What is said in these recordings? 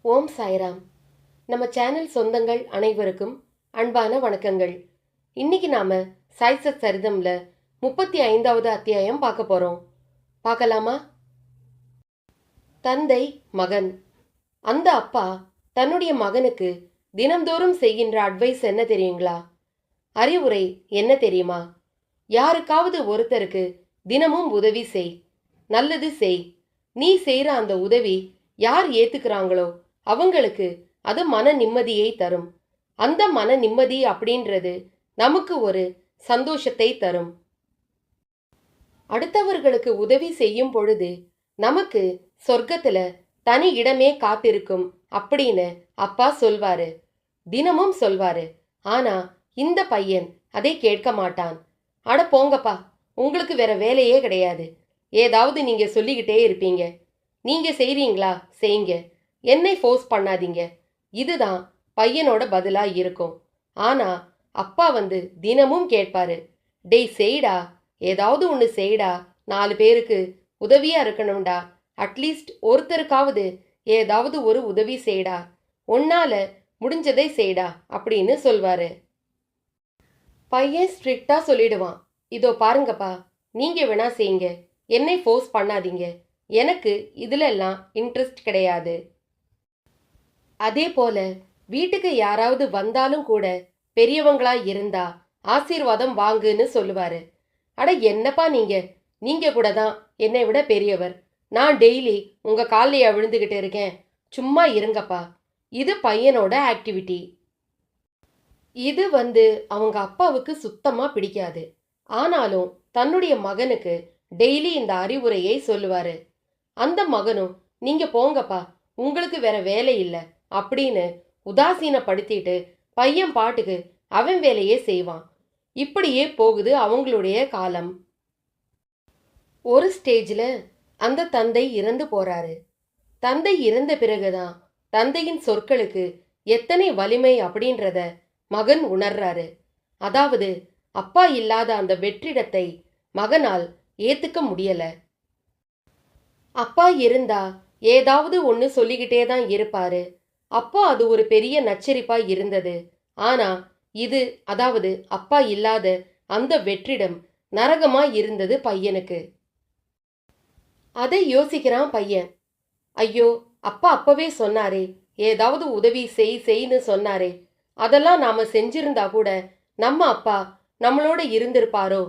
ஓம் சாய்ராம். நம்ம சேனல் சொந்தங்கள் அனைவருக்கும் அன்பான வணக்கங்கள். இன்னைக்கு நாம சாய்சத் சரிதம்ல 35வது அத்தியாயம் பார்க்க போறோம். பார்க்கலாமா? தந்தை மகன். அந்த அப்பா தன்னுடைய மகனுக்கு தினம்தோறும் செய்கின்ற அட்வைஸ் என்ன தெரியுங்களா? அறிவுரை என்ன தெரியுமா? யாருக்காவது ஒருத்தருக்கு தினமும் உதவி செய், நல்லது செய். நீ செய்யற அந்த உதவி யார் ஏத்துக்கிறாங்களோ அவங்களுக்கு அது மன நிம்மதியை தரும். அந்த மன நிம்மதி அப்படின்றது நமக்கு ஒரு சந்தோஷத்தை தரும். அடுத்தவர்களுக்கு உதவி செய்யும் பொழுது நமக்கு சொர்க்கத்துல தனி இடமே காத்திருக்கும் அப்படின்னு அப்பா சொல்வாரு, தினமும் சொல்வாரு. ஆனா இந்த பையன் அதை கேட்க மாட்டான். அட போங்கப்பா, உங்களுக்கு வேற வேலையே கிடையாது, ஏதாவது நீங்க சொல்லிக்கிட்டே இருப்பீங்க, நீங்க செய்றீங்களா செய்யுங்க, என்னை ஃபோர்ஸ் பண்ணாதீங்க. இதுதான் பையனோட பதிலா இருக்கும். ஆனா அப்பா தினமும் கேட்பாரு, டேய் செய்டா, ஏதாவது ஒன்று செய்டா, 4 பேருக்கு உதவியா இருக்கணும்டா, அட்லீஸ்ட் ஒருத்தருக்காவது ஏதாவது ஒரு உதவி செய்டா, உன்னால முடிஞ்சதை செய்டா அப்படின்னு சொல்வாரு. பையன் ஸ்ட்ரிக்டா சொல்லிடுவான், இதோ பாருங்கப்பா, நீங்க வேணா செய்யுங்க, என்னை ஃபோர்ஸ் பண்ணாதீங்க, எனக்கு இதுல எல்லாம் இன்ட்ரெஸ்ட் கிடையாது. அதே போல வீட்டுக்கு யாராவது வந்தாலும் கூட பெரியவங்களா இருந்தா ஆசீர்வாதம் வாங்குன்னு சொல்லுவாரு. அட என்னப்பா நீங்க, நீங்க கூட தான் என்னை விட பெரியவர், நான் டெய்லி உங்க காலையா விழுந்துகிட்டு இருக்கேன், சும்மா இருங்கப்பா. இது பையனோட ஆக்டிவிட்டி. இது அவங்க அப்பாவுக்கு சுத்தமா பிடிக்காது. ஆனாலும் தன்னுடைய மகனுக்கு டெய்லி இந்த அறிவுரையை சொல்லுவாரு. அந்த மகனும் நீங்க போங்கப்பா, உங்களுக்கு வேற வேலை இல்லை அப்படின்னு உதாசீனப்படுத்திட்டு பையன் பாட்டுக்கு அவன் வேலையே செய்வான். இப்படியே போகுது அவங்களுடைய காலம். ஒரு ஸ்டேஜில் அந்த தந்தை இறந்து போறாரு. தந்தை இறந்த பிறகுதான் தந்தையின் சொற்களுக்கு எத்தனை வலிமை அப்படின்றத மகன் உணர்றாரு. அதாவது அப்பா இல்லாத அந்த வெற்றிடத்தை மகனால் ஏத்துக்க முடியல. அப்பா இருந்தா ஏதாவது ஒன்று சொல்லிக்கிட்டே தான் இருப்பாரு. அப்போ அது ஒரு பெரிய நச்சரிப்பா இருந்தது. ஆனா இது, அதாவது அப்பா இல்லாத அந்த வெற்றிடம் நரகமா இருந்தது பையனுக்கு. அதை யோசிக்கிறான் பையன். ஐயோ, அப்பா அப்பவே சொன்னாரே, ஏதாவது உதவி செய்ன்னு சொன்னாரே, அதெல்லாம் நாம செஞ்சிருந்தா கூட நம்ம அப்பா நம்மளோட இருந்திருப்பாரோ,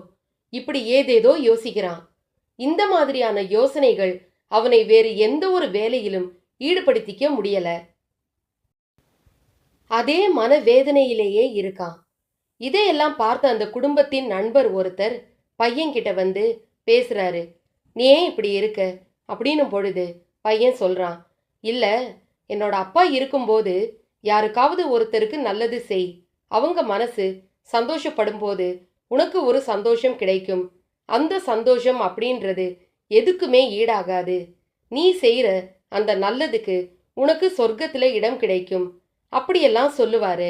இப்படி ஏதேதோ யோசிக்கிறான். இந்த மாதிரியான யோசனைகள் அவனை வேறு எந்த ஒரு வேலையிலும் ஈடுபடுத்திக்க முடியல. அதே மனவேதனையிலேயே இருக்கான். இதையெல்லாம் பார்த்த அந்த குடும்பத்தின் நண்பர் ஒருத்தர் பையன்கிட்ட பேசுறாரு. நீ ஏன் இப்படி இருக்க அப்படின்னும் பொழுது பையன் சொல்றான், இல்ல, என்னோட அப்பா இருக்கும்போது யாருக்காவது ஒருத்தருக்கு நல்லது செய், அவங்க மனசு சந்தோஷப்படும் போது உனக்கு ஒரு சந்தோஷம் கிடைக்கும். அந்த சந்தோஷம் அப்படின்றது எதுக்குமே ஈடாகாது. நீ செய்யற அந்த நல்லதுக்கு உனக்கு சொர்க்கத்துல இடம் கிடைக்கும் அப்படியெல்லாம் சொல்லுவாரு.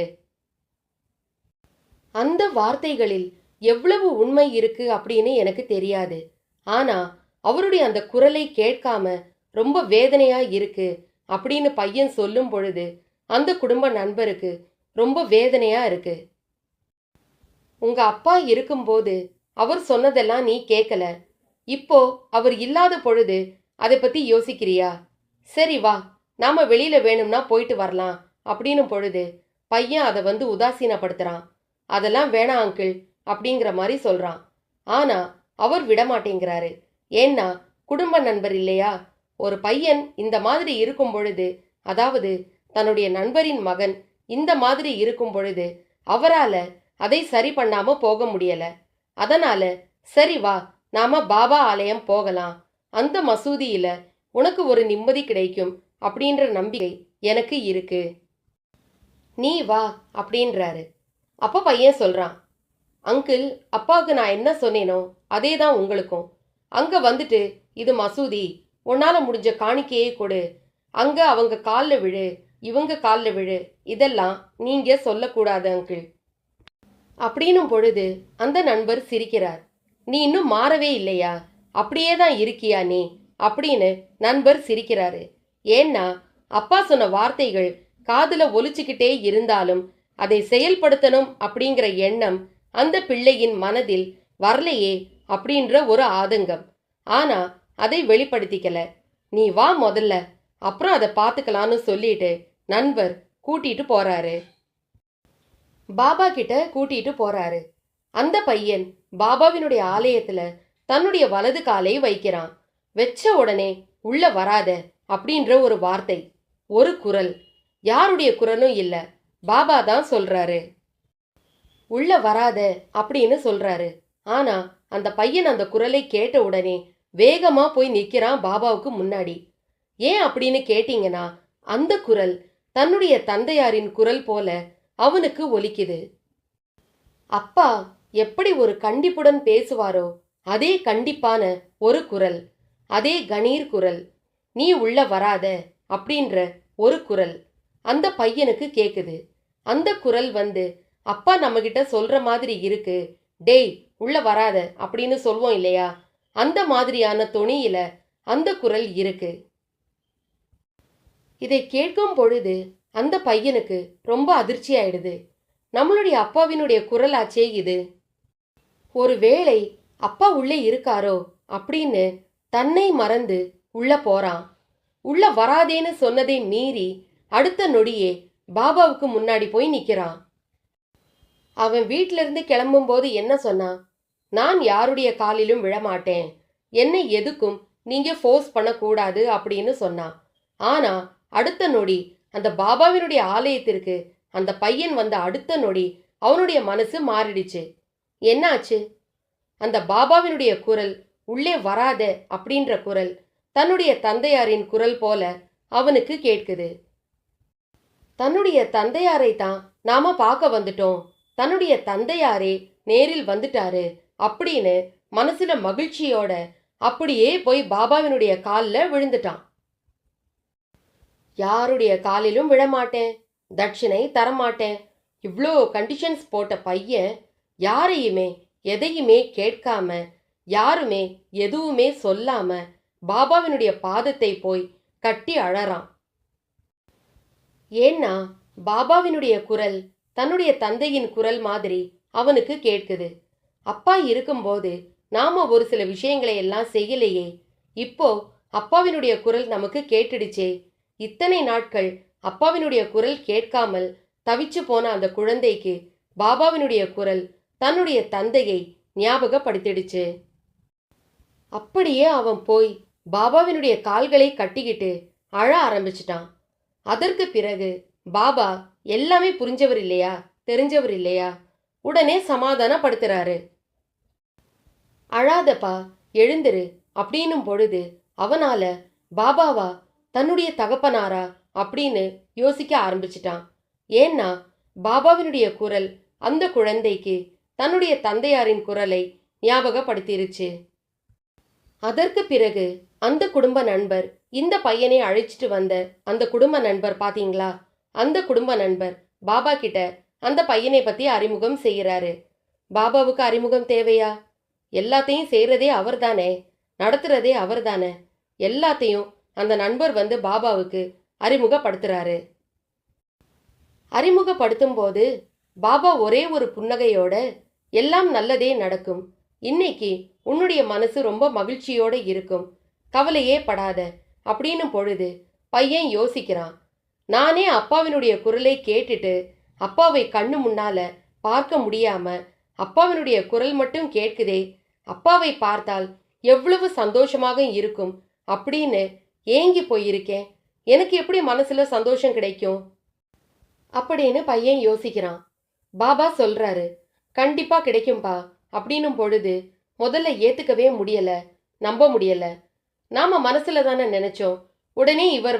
அந்த வார்த்தைகளில் எவ்வளவு உண்மை இருக்கு அப்படின்னு எனக்கு தெரியாது. ஆனா அவருடைய அந்த குரலை கேட்காம ரொம்ப வேதனையா இருக்கு அப்படின்னு பையன் சொல்லும் பொழுது அந்த குடும்ப நண்பருக்கு ரொம்ப வேதனையா இருக்கு. உங்க அப்பா இருக்கும்போது அவர் சொன்னதெல்லாம் நீ கேட்கல, இப்போ அவர் இல்லாத பொழுது அதை பத்தி யோசிக்கிறியா? சரி வா, நாம வெளியில வேணும்னா போயிட்டு வரலாம் அப்படின்னு பொழுது பையன் அதை உதாசீனப்படுத்துறான். அதெல்லாம் வேணாம் அங்கிள் அப்படிங்கிற மாதிரி சொல்றான். ஆனா அவர் விடமாட்டேங்கிறாரு. ஏன்னா குடும்ப நண்பர் இல்லையா? ஒரு பையன் இந்த மாதிரி இருக்கும் பொழுது, அதாவது தன்னுடைய நண்பரின் மகன் இந்த மாதிரி இருக்கும் பொழுது அவரால அதை சரி பண்ணாம போக முடியல. அதனால சரி வா, நாம பாபா ஆலயம் போகலாம், அந்த மசூதியில உனக்கு ஒரு நிம்மதி கிடைக்கும் அப்படின்ற நம்பிக்கை எனக்கு இருக்கு, நீ வா அப்படின்றாரு. அப்போ பையன் சொல்றான், அங்கிள், அப்பாவுக்கு நான் என்ன சொன்னேனோ அதே தான் உங்களுக்கும். அங்க இது மசூதி, உன்னால முடிஞ்ச காணிக்கையே கொடு, அங்க அவங்க காலில் விழு, இவங்க காலில் விழு, இதெல்லாம் நீங்க சொல்லக்கூடாது அங்கிள் அப்படின்னும் பொழுது அந்த நண்பர் சிரிக்கிறார். நீ இன்னும் மாறவே இல்லையா, அப்படியே தான் இருக்கியா நீ அப்படின்னு நண்பர் சிரிக்கிறாரு. ஏன்னா அப்பா சொன்ன வார்த்தைகள் காதுல ஒலிச்சுக்கிட்டே இருந்தாலும் அதை செயல்படுத்தணும் அப்படிங்கிற எண்ணம் அந்த பிள்ளையின் மனதில் வரலையே அப்படின்ற ஒரு ஆதங்கம். ஆனா அதை வெளிப்படுத்திக்கல. நீ வா முதல்ல, அப்புறம் அதை பார்த்துக்கலான்னு சொல்லிட்டு நண்பர் கூட்டிட்டு போறாரு. பாபா கிட்ட கூட்டிட்டு போறாரு. அந்த பையன் பாபாவினுடைய ஆலயத்துல தன்னுடைய வலது காலை வைக்கிறான். வெச்ச உடனே உள்ள வராத அப்படின்ற ஒரு வார்த்தை, ஒரு குரல். யாருடைய குரலும் இல்ல, பாபா தான் சொல்றாரு. உள்ள வராத அப்படின்னு சொல்றாரு. ஆனா அந்த பையன் அந்த குரலை கேட்ட உடனே வேகமா போய் நிக்கிறான் பாபாவுக்கு முன்னாடி. ஏன் அப்படின்னு கேட்டீங்கன்னா, அந்த குரல் தன்னுடைய தந்தையாரின் குரல் போல அவனுக்கு ஒலிக்குது. அப்பா எப்படி ஒரு கண்டிப்புடன் பேசுவாரோ அதே கண்டிப்பான ஒரு குரல், அதே கணீர் குரல். நீ உள்ள வராத அப்படின்ற ஒரு குரல் அந்த பையனுக்கு கேக்குது. அந்த குரல் அப்பா நம்ம கிட்ட சொல்ற மாதிரி இருக்கு. டேய் உள்ள வராத அப்படின்னு சொல்வோம் இல்லையா, அந்த மாதிரியான தொனியில அந்த குரல் இருக்கு. இதை கேட்கும் பொழுது அந்த பையனுக்கு ரொம்ப அதிர்ச்சி ஆயிடுது. நம்மளுடைய அப்பாவினுடைய குரலாச்சே இது. ஒருவேளை அப்பா உள்ளே இருக்காரோ அப்படின்னு தன்னை மறந்து உள்ள போறான். உள்ள வராதேன்னு சொன்னதை மீறி அடுத்த நொடியே பாபாவுக்கு முன்னாடி போய் நிக்கிறான். அவன் வீட்டில இருந்து கிளம்பும் போது என்ன சொன்னான்? நான் யாருடைய காலிலும் விழமாட்டேன், என்னை எதுக்கும் நீங்க ஃபோர்ஸ் பண்ணக்கூடாது அப்படின்னு சொன்னான். ஆனா அடுத்த நொடி அந்த பாபாவினுடைய ஆலயத்திற்கு அந்த பையன் வந்த அடுத்த நொடி அவனுடைய மனசு மாறிடுச்சு. என்னாச்சு? அந்த பாபாவினுடைய குரல், உள்ளே வராத அப்படின்ற குரல், தன்னுடைய தந்தையாரின் குரல் போல அவனுக்கு கேட்குது. தன்னுடைய தந்தையாரை தான் நாம பார்க்க வந்துட்டோம், தன்னுடைய தந்தையாரே நேரில் வந்துட்டாரு அப்படின்னு மனசுல மகிழ்ச்சியோட அப்படியே போய் பாபாவினுடைய காலில் விழுந்துட்டான். யாருடைய காலிலும் விழமாட்டேன், தட்சிணை தரமாட்டேன், இவ்வளோ கண்டிஷன்ஸ் போட்ட பையன் யாரையுமே எதையுமே கேட்காம, யாருமே எதுவுமே சொல்லாம பாபாவினுடைய பாதத்தை போய் கட்டி அழறான். ஏன்னா பாபாவினுடைய குரல் தன்னுடைய தந்தையின் குரல் மாதிரி அவனுக்கு கேட்குது. அப்பா இருக்கும்போது நாம ஒரு சில விஷயங்களை எல்லாம் செய்யலையே, இப்போ அப்பாவினுடைய குரல் நமக்கு கேட்டுடுச்சே. இத்தனை நாட்கள் அப்பாவினுடைய குரல் கேட்காமல் தவிச்சு போன அந்த குழந்தைக்கு பாபாவினுடைய குரல் தன்னுடைய தந்தையை ஞாபகப்படுத்திடுச்சு. அப்படியே அவன் போய் பாபாவினுடைய கால்களை கட்டிக்கிட்டு அழ ஆரம்பிச்சிட்டான். அதற்கு பிறகு பாபா எல்லாமே புரிஞ்சவர் இல்லையா, தெரிஞ்சவர் இல்லையா, உடனே சமாதானப்படுத்துறாரு. அழாதப்பா, எழுந்திரு அப்படின்னும் பொழுது அவனால பாபாவா தன்னுடைய தகப்பனாரா அப்படின்னு யோசிக்க ஆரம்பிச்சிட்டான். ஏன்னா பாபாவினுடைய குரல் அந்த குழந்தைக்கு தன்னுடைய தந்தையாரின் குரலை ஞாபகப்படுத்திருச்சு. அதற்கு பிறகு அந்த குடும்ப நண்பர், இந்த பையனை அழைச்சிட்டு வந்த அந்த குடும்ப நண்பர் பாத்தீங்களா, அந்த குடும்ப நண்பர் பாபா கிட்ட அந்த பையனை பத்தி அறிமுகம் செய்யறாரு. பாபாவுக்கு அறிமுகம் தேவையா? எல்லாத்தையும் செய்யறதே அவர் தானே, நடத்துறதே அவர் தானே. எல்லாத்தையும் அந்த நண்பர் பாபாவுக்கு அறிமுகப்படுத்துறாரு. அறிமுகப்படுத்தும் போது பாபா ஒரே ஒரு புன்னகையோட, எல்லாம் நல்லதே நடக்கும், இன்னைக்கு உன்னுடைய மனசு ரொம்ப மகிழ்ச்சியோட இருக்கும், கவலையே படாத அப்படின்னும் பொழுது பையன் யோசிக்கிறான். நானே அப்பாவினுடைய குரலை கேட்டுட்டு அப்பாவை கண்ணு முன்னால பார்க்க முடியாம அப்பாவினுடைய குரல் மட்டும் கேட்குதே, அப்பாவை பார்த்தால் எவ்வளவு சந்தோஷமாக இருக்கும் அப்படின்னு ஏங்கி போயிருக்கேன், எனக்கு எப்படி மனசுல சந்தோஷம் கிடைக்கும் அப்படின்னு பையன் யோசிக்கிறான். பாபா சொல்றாரு, கண்டிப்பா கிடைக்கும்பா அப்படின்னும் பொழுது முதல்ல ஏத்துக்கவே முடியல, நம்ப முடியல. நாம மனசுல தானே நினைச்சோம், உடனே இவர்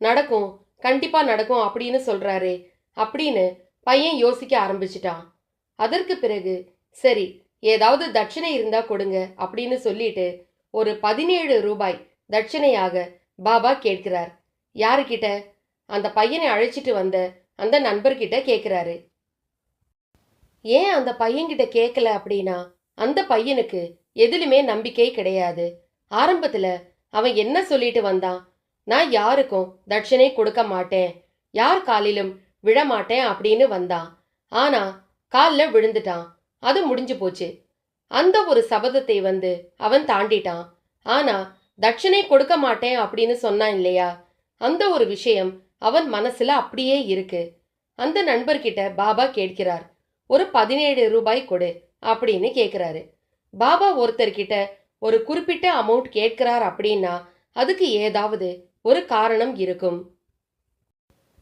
நடக்கும், கண்டிப்பா நடக்கும் அப்படின்னு சொல்றாரு அப்படின்னு பையன் யோசிக்க ஆரம்பிச்சிட்டான். அதற்கு பிறகு சரி, ஏதாவது தட்சிணை இருந்தா கொடுங்க அப்படின்னு சொல்லிட்டு ஒரு 17 ரூபாய் தட்சிணையாக பாபா கேட்கிறார். யாருக்கிட்ட? அந்த பையனை அழைச்சிட்டு வந்த அந்த நண்பர்கிட்ட கேட்கிறாரு. ஏன் அந்த பையன்கிட்ட கேட்கல அப்படின்னா, அந்த பையனுக்கு எதிலுமே நம்பிக்கை கிடையாது. ஆரம்பத்துல அவன் என்ன சொல்லிட்டு வந்தான், நான் யாருக்கும் தட்சணை கொடுக்க மாட்டேன், யார் காலிலும் விழமாட்டேன் அப்படின்னு வந்தான். ஆனா காலில் விழுந்துட்டான். அது முடிஞ்சு போச்சு. அந்த ஒரு சபதத்தை அவன் தாண்டிட்டான். ஆனா தட்சணை கொடுக்க மாட்டேன் அப்படின்னு சொன்னான் இல்லையா, அந்த ஒரு விஷயம் அவன் மனசுல அப்படியே இருக்கு. அந்த நண்பர்கிட்ட பாபா கேட்கிறார், ஒரு 17 ரூபாய் கொடு அப்படின்னு கேட்கிறாரு. பாபா ஒருத்தர்கிட்ட ஒரு குறிப்பிட்ட அமௌண்ட் கேட்கிறார் அப்படின்னா அதுக்கு ஏதாவது ஒரு காரணம் இருக்கும்.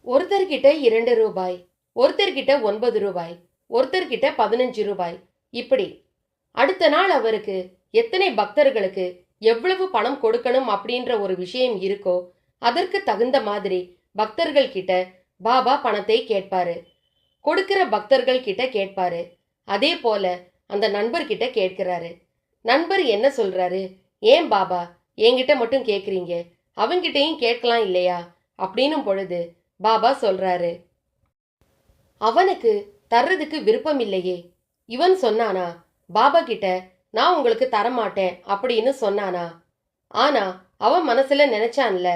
ஒருத்தர்கிட்ட 2 ரூபாய், ஒருத்தர்கிட்ட 9 ரூபாய், ஒருத்தர்கிட்ட 15 ரூபாய், இப்படி. அடுத்த நாள் அவருக்கு எத்தனை பக்தர்களுக்கு எவ்வளவு பணம் கொடுக்கணும் அப்படின்ற ஒரு விஷயம் இருக்கோ அதற்கு தகுந்த மாதிரி பக்தர்கள் கிட்ட பாபா பணத்தை கேட்பாரு. கொடுக்கிற பக்தர்கள் கிட்ட கேட்பாரு. அதே போல அந்த நண்பர்கிட்ட கேட்கிறாரு. நண்பர் என்ன சொல்றாரு, ஏன் பாபா என்கிட்ட மட்டும் கேட்குறீங்க, அவங்கிட்டையும் கேட்கலாம் இல்லையா அப்படின்னும் பொழுது பாபா சொல்றாரு, அவனுக்கு தர்றதுக்கு விருப்பம் இல்லையே. இவன் சொன்னானா பாபா கிட்ட நான் உங்களுக்கு தரமாட்டேன் அப்படின்னு சொன்னானா? ஆனா அவன் மனசுல நினைச்சான்ல,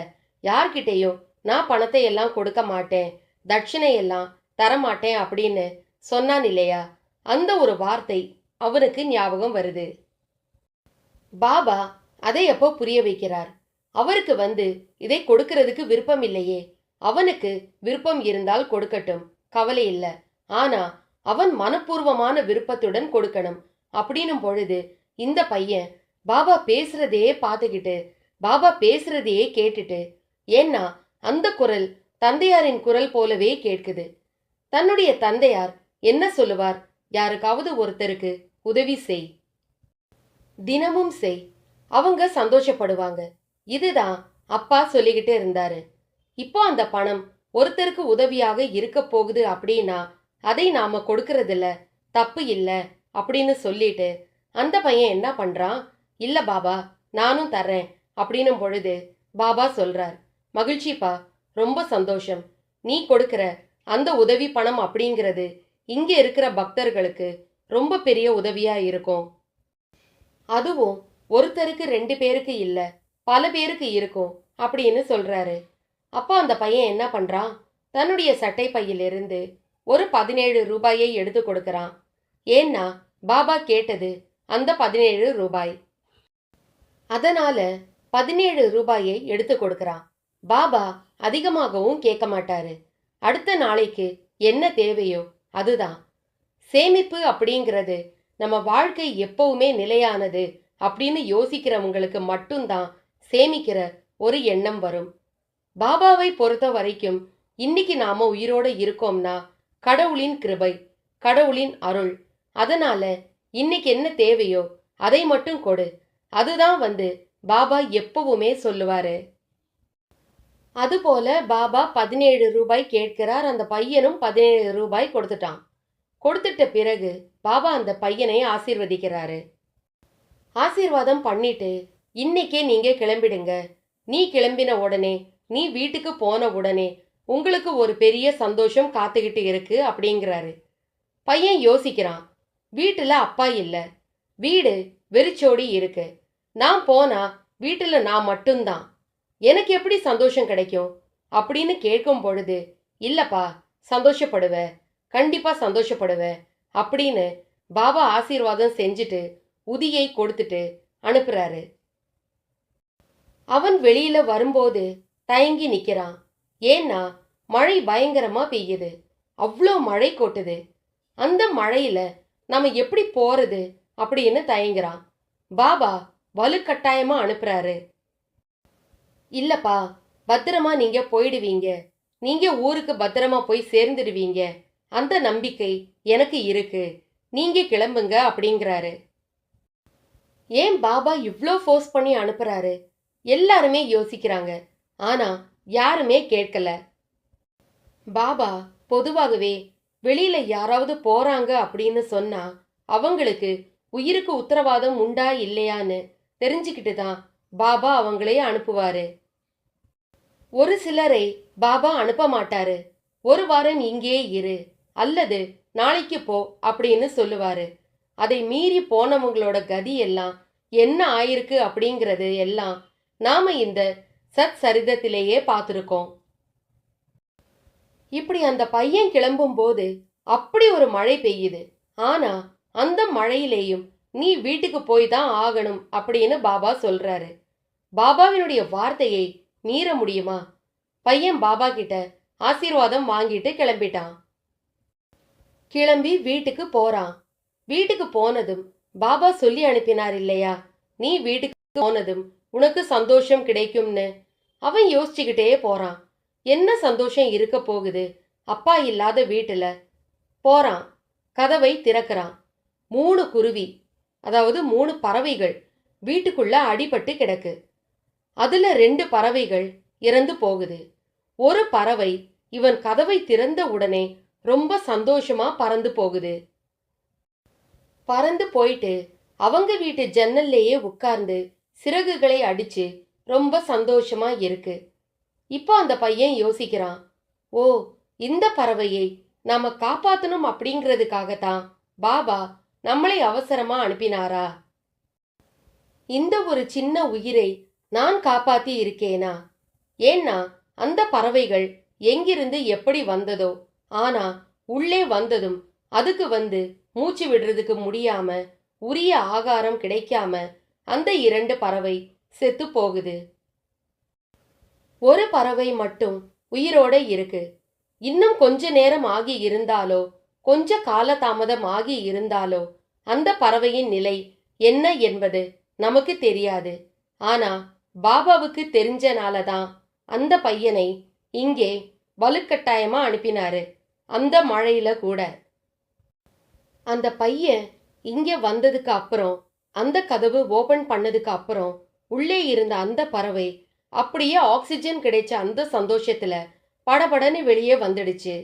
யார்கிட்டையும் நான் பணத்தை எல்லாம் கொடுக்க மாட்டேன், தட்சிணை எல்லாம் தரமாட்டேன் அப்படின்னு சொன்னான் இல்லையா, அந்த ஒரு வார்த்தை அவனுக்கு ஞாபகம் வருது. பாபா அதை எப்போ புரிய வைக்கிறார். அவருக்கு இதை கொடுக்கறதுக்கு விருப்பம் இல்லையே, அவனுக்கு விருப்பம் இருந்தால் கொடுக்கட்டும், கவலை இல்லை. ஆனா அவன் மனப்பூர்வமான விருப்பத்துடன் கொடுக்கணும் அப்படின்னும் பொழுது இந்த பையன் பாபா பேசுறதையே பார்த்துக்கிட்டு, பாபா பேசுறதையே கேட்டுட்டு, ஏன்னா அந்த குரல் தந்தையாரின் குரல் போலவே கேட்குது. தன்னுடைய தந்தையார் என்ன சொல்லுவார், யாருக்காவது ஒருத்தருக்கு உதவி செய், தினமும் செய், அவங்க சந்தோஷப்படுவாங்க. இதுதான் அப்பா சொல்லிக்கிட்டே இருந்தாரு. இப்போ அந்த பணம் ஒருத்தருக்கு உதவியாக இருக்க போகுது அப்படின்னா அதை நாம கொடுக்கறதில்ல, தப்பு இல்லை அப்படின்னு சொல்லிட்டு அந்த பையன் என்ன பண்றான், இல்ல பாபா நானும் தர்றேன் அப்படின்னும் பொழுது பாபா சொல்றார், மகிழ்ச்சிப்பா, ரொம்ப சந்தோஷம், நீ கொடுக்கிற அந்த உதவி பணம் அப்படிங்கிறது இங்க இருக்கிற பக்தர்களுக்கு ரொம்ப பெரிய உதவியா இருக்கும். அதுவும் ஒருத்தருக்கு 2 பேருக்கு இல்ல, பல பேருக்கு இருக்கும் அப்படின்னு சொல்றாரு. அப்போ அந்த பையன் என்ன பண்றான், தன்னுடைய சட்டை பையிலிருந்து ஒரு 17 ரூபாயை எடுத்து கொடுக்கறான். ஏன்னா பாபா கேட்டது அந்த 17 ரூபாய். அதனால 17 ரூபாயை எடுத்து கொடுக்கறான். பாபா அதிகமாகவும் கேட்க மாட்டாரு. அடுத்த நாளைக்கு என்ன தேவையோ அதுதான். சேமிப்பு அப்படிங்கிறது நம்ம வாழ்க்கை எப்பவுமே நிலையானது அப்படின்னு யோசிக்கிறவங்களுக்கு மட்டும்தான் சேமிக்கிற ஒரு எண்ணம் வரும். பாபாவை பொறுத்த வரைக்கும் இன்னைக்கு நாம உயிரோட இருக்கோம்னா கடவுளின் கிருபை, கடவுளின் அருள். அதனால இன்னைக்கு என்ன தேவையோ அதை மட்டும் கொடு, அதுதான் பாபா எப்பவுமே சொல்லுவாரு. அதுபோல பாபா 17 ரூபாய் கேட்கிறார். அந்த பையனும் 17 ரூபாய் கொடுத்துட்டான். கொடுத்துட்ட பிறகு பாபா அந்த பையனை ஆசீர்வதிக்கிறாரு. ஆசீர்வாதம் பண்ணிட்டு, இன்னைக்கே நீங்க கிளம்பிடுங்க, நீ கிளம்பின உடனே, நீ வீட்டுக்கு போன உடனே உங்களுக்கு ஒரு பெரிய சந்தோஷம் காத்துக்கிட்டு இருக்கு அப்படிங்கிறாரு. பையன் யோசிக்கிறான், வீட்டுல அப்பா இல்ல, வீடு வெறிச்சோடி இருக்கு, நான் போனா வீட்டுல நான் மட்டும்தான், எனக்கு எப்படி சந்தோஷம் கிடைக்கும் அப்படின்னு கேட்கும் பொழுது, இல்லப்பா சந்தோஷப்படுவ, கண்டிப்பா சந்தோஷப்படுவ அப்படின்னு பாபா ஆசீர்வாதம் செஞ்சுட்டு உதியை கொடுத்துட்டு அனுப்புறாரு. அவன் வெளியில வரும்போது தயங்கி நிக்கிறான். ஏன்னா மழை பயங்கரமா பெய்யுது, அவ்வளோ மழை கொட்டுது. அந்த மழையில நம்ம எப்படி போறது அப்படின்னு தயங்குறான். பாபா வலுக்கட்டாயமா அனுப்புறாரு. இல்லப்பா, பத்திரமா நீங்க போயிடுவீங்க, நீங்க ஊருக்கு பத்திரமா போய் சேர்ந்துடுவீங்க, அந்த நம்பிக்கை எனக்கு இருக்கு, நீங்க கிளம்புங்க அப்படிங்கிறாரு. ஏன் பாபா இவ்ளோ ஃபோர்ஸ் பண்ணி அனுப்புறாரு? எல்லாருமே யோசிக்கிறாங்க. ஆனா யாருமே கேட்கல. பாபா பொதுவாகவே வெளியில யாராவது போறாங்க அப்படின்னு சொன்னா அவங்களுக்கு உயிருக்கு உத்தரவாதம் உண்டா இல்லையான்னு தெரிஞ்சுக்கிட்டு தான் பாபா அவங்களையே அனுப்புவாரு. ஒரு சிலரை பாபா அனுப்ப மாட்டாரு. ஒரு வாரம் இங்கே இரு அல்லது நாளைக்கு போ அப்படின்னு சொல்லுவாரு. அதை மீறி போனவங்களோட கதி எல்லாம் என்ன ஆயிருக்கு அப்படிங்கிறது எல்லாம் நாம இந்த சத் சரிதத்திலேயே பார்த்துருக்கோம். இப்படி அந்த பையன் கிளம்பும் போது அப்படி ஒரு மழை பெய்யுது. ஆனா அந்த மழையிலேயும் நீ வீட்டுக்கு போய் தான் ஆகணும் அப்படின்னு பாபா சொல்றாரு. பாபாவினுடைய வார்த்தையை மீற முடியுமா? பையன் பாபா கிட்ட ஆசீர்வாதம் வாங்கிட்டு கிளம்பிட்டான். கிளம்பி வீட்டுக்கு போறான். வீட்டுக்கு போனதும் பாபா சொல்லி அனுப்பினார் இல்லையா, நீ வீட்டுக்கு போனதும் உனக்கு சந்தோஷம் கிடைக்கும்னு. அவன் யோசிச்சுக்கிட்டே போறான். என்ன சந்தோஷம் இருக்க போகுது அப்பா இல்லாத வீட்டுல? போறான், கதவை திறக்கிறான். 3 குருவி, அதாவது 3 பறவைகள் வீட்டுக்குள்ள அடிபட்டு கிடக்கு. அதுல 2 பறவைகள் இறந்து போகுது. ஒரு பறவை இவன் கதவை திறந்த உடனே ரொம்ப சந்தோஷமா பறந்து போகுது. பறந்து போயிட்டு அவங்க வீட்டு ஜன்னல்லையே உட்கார்ந்து சிறகுகளை அடிச்சு ரொம்ப சந்தோஷமா இருக்கு. இப்போ அந்த பையன் யோசிக்கிறான், ஓ, இந்த பறவையை நாம காப்பாத்தணும் அப்படிங்கிறதுக்காகத்தான் பாபா நம்மளை அவசரமா அனுப்பினாரா? இந்த ஒரு சின்ன உயிரை நான் காப்பாத்தி இருக்கேனா? ஏன்னா அந்த பறவைகள் எங்கிருந்து எப்படி வந்ததோ, ஆனா உள்ளே வந்ததும் அதுக்கு மூச்சு விடுறதுக்கு முடியாம, உரிய ஆகாரம் கிடைக்காம அந்த 2 பறவை செத்து போகுது. ஒரு பறவை மட்டும் உயிரோட இருக்கு. இன்னும் கொஞ்ச நேரம் ஆகி இருந்தாலோ, கொஞ்ச காலதாமதம் ஆகி இருந்தாலோ அந்த பறவையின் நிலை என்ன என்பது நமக்கு தெரியாது. ஆனா பாபாவுக்கு தெரிஞ்சனாலதான் அந்த பையனை இங்கே வலுக்கட்டாயமா அனுப்பினாரு, அந்த மழையில கூட. அந்த பையன் இங்க வந்ததுக்கு அப்புறம், அந்த கதவு ஓபன் பண்ணதுக்கு அப்புறம் உள்ளே இருந்த அந்த பறவை அப்படியே ஆக்சிஜன் கிடைச்ச அந்த சந்தோஷத்துல படபடன்னு வெளியே வந்துடுச்சு.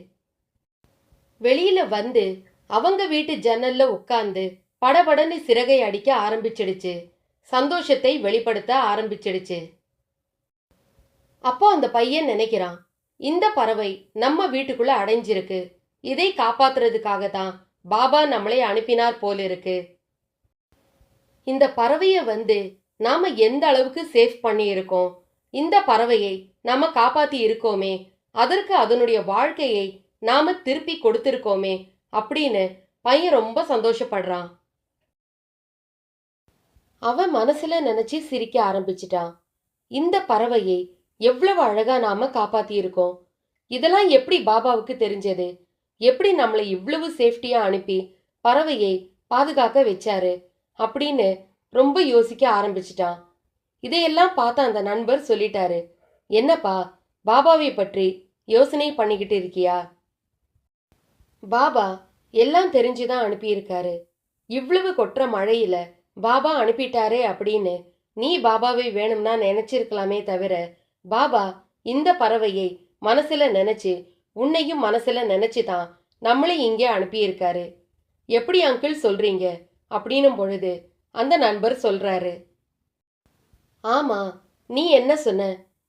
வெளியில வந்து அவங்க வீட்டு ஜன்னல்ல உட்கார்ந்து படபடன்னு சிறகை அடிக்க ஆரம்பிச்சிடுச்சு. சந்தோஷத்தை வெளிப்படுத்த ஆரம்பிச்சிடுச்சு. அப்போ அந்த பையன் நினைக்கிறான், இந்த பறவை நம்ம வீட்டுக்குள்ள அடைஞ்சிருக்கு, இதை காப்பாத்துறதுக்காக தான் பாபா நம்மளை அனுப்பினார் போல இருக்கு. இந்த பறவைய நாம எந்த அளவுக்கு சேஃப் பண்ணி இருக்கோம், இந்த பறவையை நாம காப்பாத்தி இருக்கோமே, அதற்கு அதனுடைய வாழ்க்கையை நாம திருப்பி கொடுத்திருக்கோமே அப்படின்னு பையன் ரொம்ப சந்தோஷப்படுறான். அவன் மனசுல நினைச்சு சிரிக்க ஆரம்பிச்சிட்டான். இந்த பறவையை எவ்வளவு அழகா நாம காப்பாத்தி இருக்கோம். இதெல்லாம் எப்படி பாபாவுக்கு தெரிஞ்சது? எப்படி நம்மளை இவ்வளவு சேஃப்டியா அனுப்பி பறவையை பாதுகாக்க வச்சாரு அப்படின்னு ரொம்ப யோசிக்க ஆரம்பிச்சிட்டான். இதையெல்லாம் பார்த்த அந்த நண்பர் சொல்லிட்டாரு, என்னப்பா, பாபாவை பற்றி யோசனை பண்ணிக்கிட்டு இருக்கியா? பாபா எல்லாம் தெரிஞ்சுதான் அனுப்பியிருக்காரு. இவ்வளவு கொற்ற மழையில பாபா அனுப்பிட்டாரே அப்படின்னு நீ பாபாவை வேணும்னா நினைச்சிருக்கலாமே தவிர, பாபா இந்த பறவையை மனசுல நினைச்சு, உன்னையும் மனசுல நினைச்சுதான் நம்மளை இங்கே அனுப்பியிருக்காரு. எப்படி அங்கிள் சொல்றீங்க அப்படின்னும் பொழுது அந்த நண்பர் சொல்றாரு, ஆமா, நீ என்ன சொன்ன?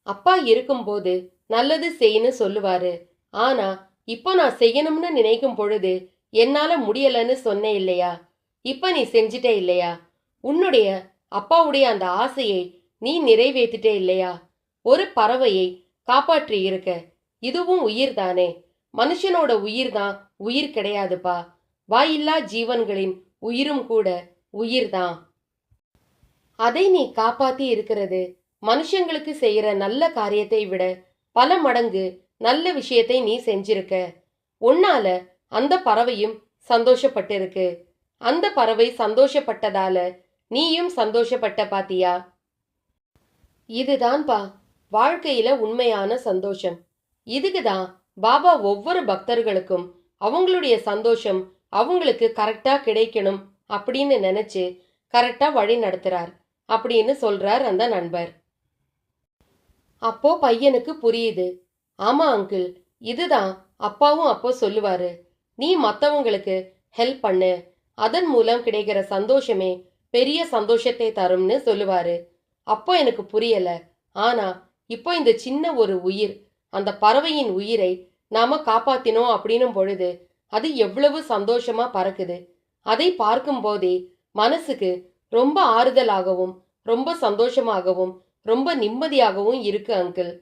அப்பா இருக்கும்போது நல்லது செய்யன்னு சொல்லுவாரு. ஆனா இப்போ நான் செய்யணும்னு நினைக்கும் பொழுது என்னால முடியலன்னு சொன்னேன் இல்லையா? இப்ப நீ செஞ்சிட்டே இல்லையா? உன்னுடைய அப்பாவுடைய அந்த ஆசையை நீ நிறைவேற்றிட்டே இல்லையா? ஒரு பறவையை காப்பாற்றி இருக்க. இதுவும் உயிர் தானே. மனுஷனோட உயிர் தான் உயிர் கிடையாதுப்பா. வாயில்லா ஜீவன்களின் உயிரும் கூட உயிர்தான். அதை நீ காப்பாத்தி இருக்கிறது மனுஷங்களுக்கு செய்யற நல்ல காரியத்தை விட பல மடங்கு நல்ல விஷயத்தை நீ செஞ்சிருக்க. உன்னால அந்த பறவையும் சந்தோஷப்பட்டிருக்கு. அந்த பறவை சந்தோஷப்பட்டதால நீயும் சந்தோஷப்பட்ட பாத்தியா? இதுதான்பா வாழ்க்கையில உண்மையான சந்தோஷம். இதுக்குதான் பாபா ஒவ்வொரு பக்தர்களுக்கும் அவங்களுடைய சந்தோஷம் அவங்களுக்கு கரெக்டா கிடைக்கணும் அப்படின்னு நினைச்சு கரெக்டா வழி நடத்துறார் அப்படின்னு சொல்றார் அந்த நண்பர். அப்போ பையனுக்கு புரியுது, ஆமா அங்கிள், இதுதான் அப்பாவும் அப்போ சொல்லுவாரு, நீ மத்தவங்களுக்கு ஹெல்ப் பண்ணு, அதன் மூலம் கிடைக்கிற சந்தோஷமே பெரிய சந்தோஷத்தை தரும்னு சொல்லுவாரு. அப்போ எனக்கு புரியல. ஆனா இப்போ இந்த சின்ன ஒரு உயிர், அந்த பறவையின் உயிரை நாம காப்பாத்தினோம் அப்படின்னும் பொழுது அது எவ்வளவு சந்தோஷமா பறக்குது. அதை பார்க்கும் போதே மனசுக்கு ரொம்ப ஆறுதலாகவும் ரொம்ப சந்தோஷமாகவும் ரொம்ப நிம்மதியாகவும் இருக்கு அங்கிள்.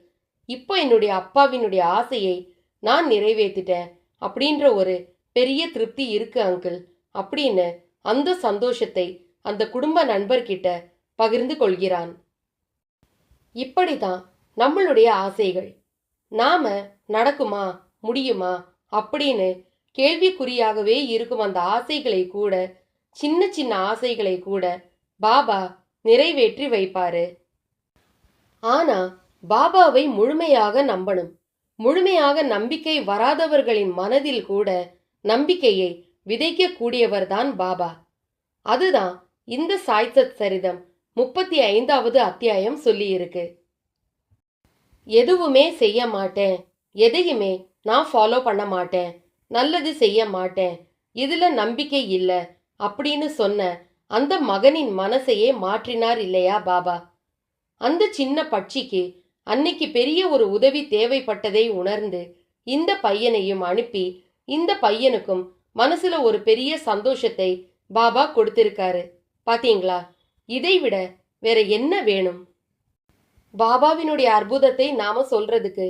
இப்போ என்னுடைய அப்பாவினுடைய ஆசையை நான் நிறைவேற்றிட்டேன் அப்படின்ற ஒரு பெரிய திருப்தி இருக்கு அங்கிள் அப்படின்னு அந்த சந்தோஷத்தை அந்த குடும்ப நண்பர்கிட்ட பகிர்ந்து கொள்கிறான். இப்படிதான் நம்மளுடைய ஆசைகள் நாம நடக்குமா, முடியுமா அப்படின்னு கேள்விக்குறியாகவே இருக்கும் அந்த ஆசைகளை கூட, சின்ன சின்ன ஆசைகளை கூட பாபா நிறைவேற்றி வைப்பாரு. ஆனா பாபாவை முழுமையாக நம்பணும். முழுமையாக நம்பிக்கை வராதவர்களின் மனதில் கூட நம்பிக்கையை விதைக்க கூடியவர்தான் பாபா. அதுதான் இந்த சாய்சத் சரிதம் 35வது அத்தியாயம் சொல்லியிருக்கு. எதுவுமே செய்ய மாட்டேன், எதையுமே நான் ஃபாலோ பண்ண மாட்டேன், நல்லது செய்ய மாட்டேன், இதுல நம்பிக்கை இல்ல அப்படின்னு சொன்ன அந்த மகனின் மனசையே மாற்றினார் இல்லையா பாபா. அந்த சின்ன பட்சிக்கு அன்னைக்கு பெரிய ஒரு உதவி தேவைப்பட்டதை உணர்ந்து இந்த பையனையும் அனுப்பி இந்த பையனுக்கும் மனசுல ஒரு பெரிய சந்தோஷத்தை பாபா கொடுத்திருக்காரு. பாத்தீங்களா? இதைவிட வேற என்ன வேணும்? பாபாவினுடைய அற்புதத்தை நாம சொல்றதுக்கு.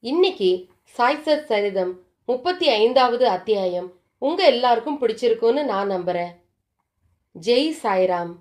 இன்னைக்கு சாய்சத் சரிதம் 35வது அத்தியாயம் உங்க எல்லாருக்கும் பிடிச்சிருக்கும்னு நான் நம்புறேன். ஜெய் சாய்ராம்.